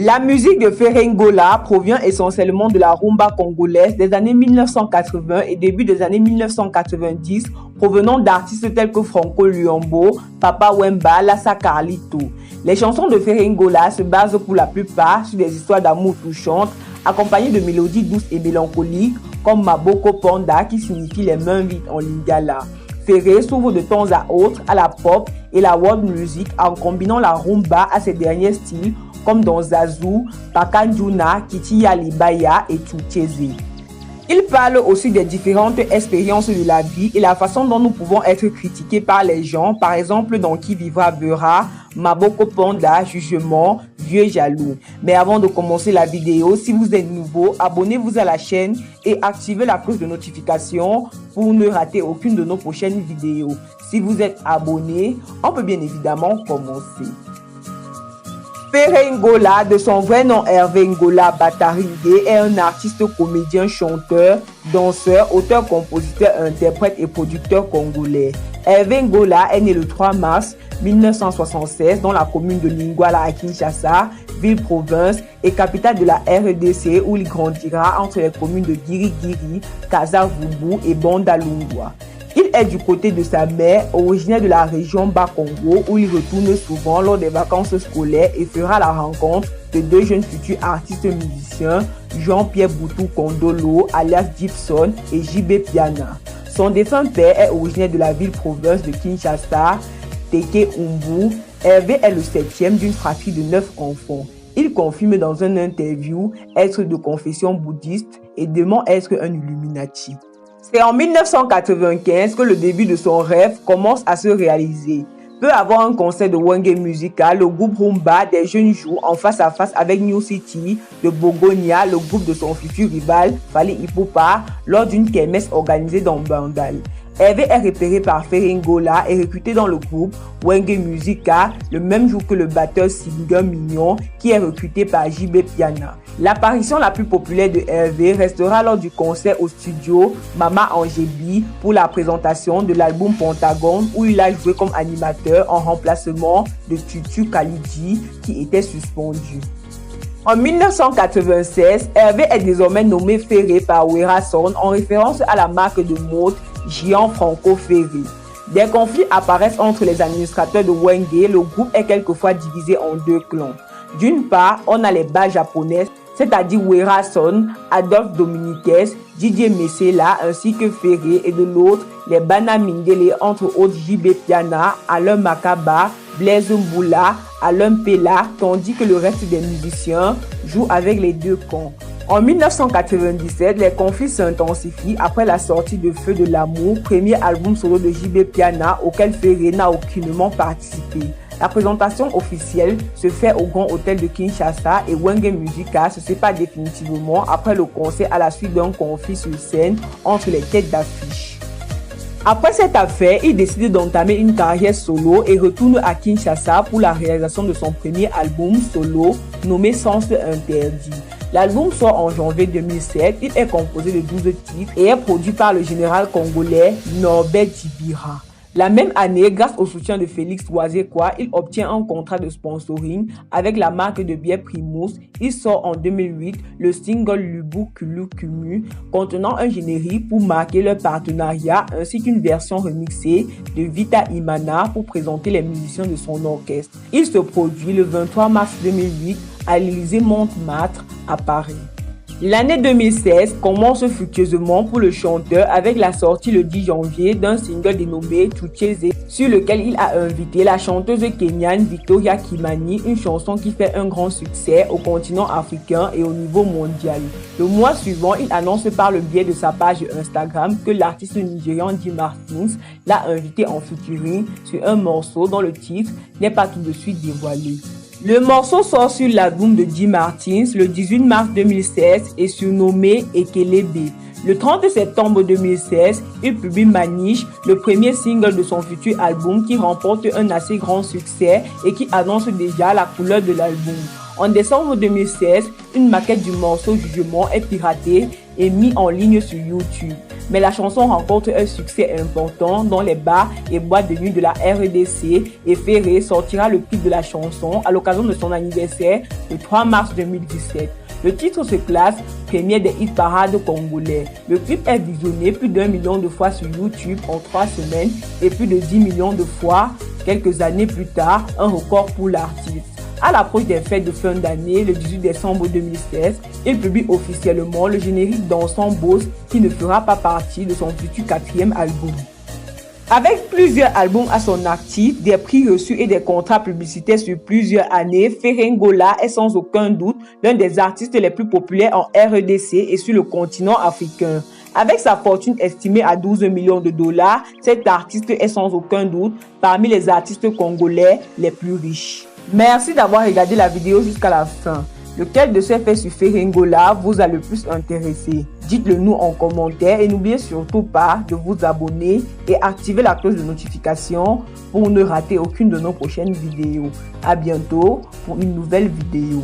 La musique de Ferreira provient essentiellement de la rumba congolaise des années 1980 et début des années 1990, provenant d'artistes tels que Franco Luambo, Papa Wemba, Lassa Carlito. Les chansons de Ferreira se basent pour la plupart sur des histoires d'amour touchantes, accompagnées de mélodies douces et mélancoliques, comme Maboko Panda qui signifie les mains vides en lingala. Ferré s'ouvre de temps à autre à la pop et la world music en combinant la rumba à ses derniers styles comme dans Zazu, Pakanjuna, Kitiya Libaya et Tchoucheze. Il parle aussi des différentes expériences de la vie et la façon dont nous pouvons être critiqués par les gens, par exemple dans Qui vivra verra, Maboko Panda, Jugement, Vieux jaloux. Mais avant de commencer la vidéo, si vous êtes nouveau, abonnez-vous à la chaîne et activez la cloche de notification pour ne rater aucune de nos prochaines vidéos. Si vous êtes abonné, on peut bien évidemment commencer. Ferreira, de son vrai nom Hervé Ngola Bataringue, est un artiste, comédien, chanteur, danseur, auteur, compositeur, interprète et producteur congolais. Hervé Ngola est né le 3 mars 1976 dans la commune de Lingwala à Kinshasa, ville-province et capitale de la RDC, où il grandira entre les communes de Girigiri, Kasavubu et Bandalungwa. Il est du côté de sa mère, originaire de la région Bas-Congo, où il retourne souvent lors des vacances scolaires et fera la rencontre de deux jeunes futurs artistes musiciens, Jean-Pierre Boutou Kondolo, alias Gibson, et JB Piana. Son défunt père est originaire de la ville-province de Kinshasa, Teke Umbu. Hervé est le septième d'une fratrie de 9 enfants. Il confirme dans une interview être de confession bouddhiste et demande être un Illuminati. C'est en 1995 que le début de son rêve commence à se réaliser. Peu avant un concert de Wenge Musica, le groupe Rumba des jeunes joue en face à face avec New City de Bogonia, le groupe de son futur rival Fally Ipupa, lors d'une kermesse organisée dans Bandal. Hervé est repéré par Ferreira et recruté dans le groupe Wenge Musica le même jour que le batteur Singer Mignon qui est recruté par JB Piana. L'apparition la plus populaire de Hervé restera lors du concert au studio Mama Angébi pour la présentation de l'album Pentagone où il a joué comme animateur en remplacement de Tutu Kalidji qui était suspendu. En 1996, Hervé est désormais nommé Ferré par Werason en référence à la marque de mode Gianfranco Ferré. Des conflits apparaissent entre les administrateurs de Wenge. Le groupe est quelquefois divisé en deux clans. D'une part, on a les bas japonais, c'est-à-dire Werason, Adolphe Dominiquez, Didier Messela ainsi que Ferré, et de l'autre, les Bana Mindele, entre autres JB Piana, Alain Makaba, Blaise Mboula, Alain Pella, tandis que le reste des musiciens jouent avec les deux camps. En 1997, les conflits s'intensifient après la sortie de Feu de l'amour, premier album solo de JB Piana auquel Ferré n'a aucunement participé. La présentation officielle se fait au Grand Hôtel de Kinshasa et Wenge Musica se sépare définitivement après le concert à la suite d'un conflit sur scène entre les têtes d'affiche. Après cette affaire, il décide d'entamer une carrière solo et retourne à Kinshasa pour la réalisation de son premier album solo nommé Sens Interdit. L'album sort en janvier 2007, il est composé de 12 titres et est produit par le général congolais Norbert Djibira. La même année, grâce au soutien de Félix Ouazekwa, il obtient un contrat de sponsoring avec la marque de bière Primus. Il sort en 2008 le single Lubu Kulu Kumu contenant un générique pour marquer leur partenariat ainsi qu'une version remixée de Vita Imana pour présenter les musiciens de son orchestre. Il se produit le 23 mars 2008 à l'Élysée Montmartre à Paris. L'année 2016 commence fructueusement pour le chanteur avec la sortie le 10 janvier d'un single dénommé Tchoucheze sur lequel il a invité la chanteuse kenyane Victoria Kimani, une chanson qui fait un grand succès au continent africain et au niveau mondial. Le mois suivant, il annonce par le biais de sa page Instagram que l'artiste nigérian D. Martins l'a invité en featuring sur un morceau dont le titre n'est pas tout de suite dévoilé. Le morceau sort sur l'album de D. Martins le 18 mars 2016 et surnommé Ekelebe. Le 30 septembre 2016, il publie Maniche, le premier single de son futur album qui remporte un assez grand succès et qui annonce déjà la couleur de l'album. En décembre 2016, une maquette du morceau Jugement est piratée et mise en ligne sur YouTube. mais la chanson rencontre un succès important dans les bars et boîtes de nuit de la RDC et Ferré sortira le clip de la chanson à l'occasion de son anniversaire le 3 mars 2017. Le titre se classe premier des hit parades congolais. Le clip est visionné plus d'1 million de fois sur YouTube en 3 semaines et plus de 10 millions de fois quelques années plus tard, un record pour l'artiste. À l'approche des fêtes de fin d'année, le 18 décembre 2016, il publie officiellement le générique d'Ensemble Boss qui ne fera pas partie de son futur 4e album. Avec plusieurs albums à son actif, des prix reçus et des contrats publicitaires sur plusieurs années, Ferré Ngola est sans aucun doute l'un des artistes les plus populaires en RDC et sur le continent africain. Avec sa fortune estimée à 12 millions de dollars, cet artiste est sans aucun doute parmi les artistes congolais les plus riches. Merci d'avoir regardé la vidéo jusqu'à la fin. Lequel de ces faits sur Ferré Ngola vous a le plus intéressé? Dites-le nous en commentaire et n'oubliez surtout pas de vous abonner et activer la cloche de notification pour ne rater aucune de nos prochaines vidéos. À bientôt pour une nouvelle vidéo.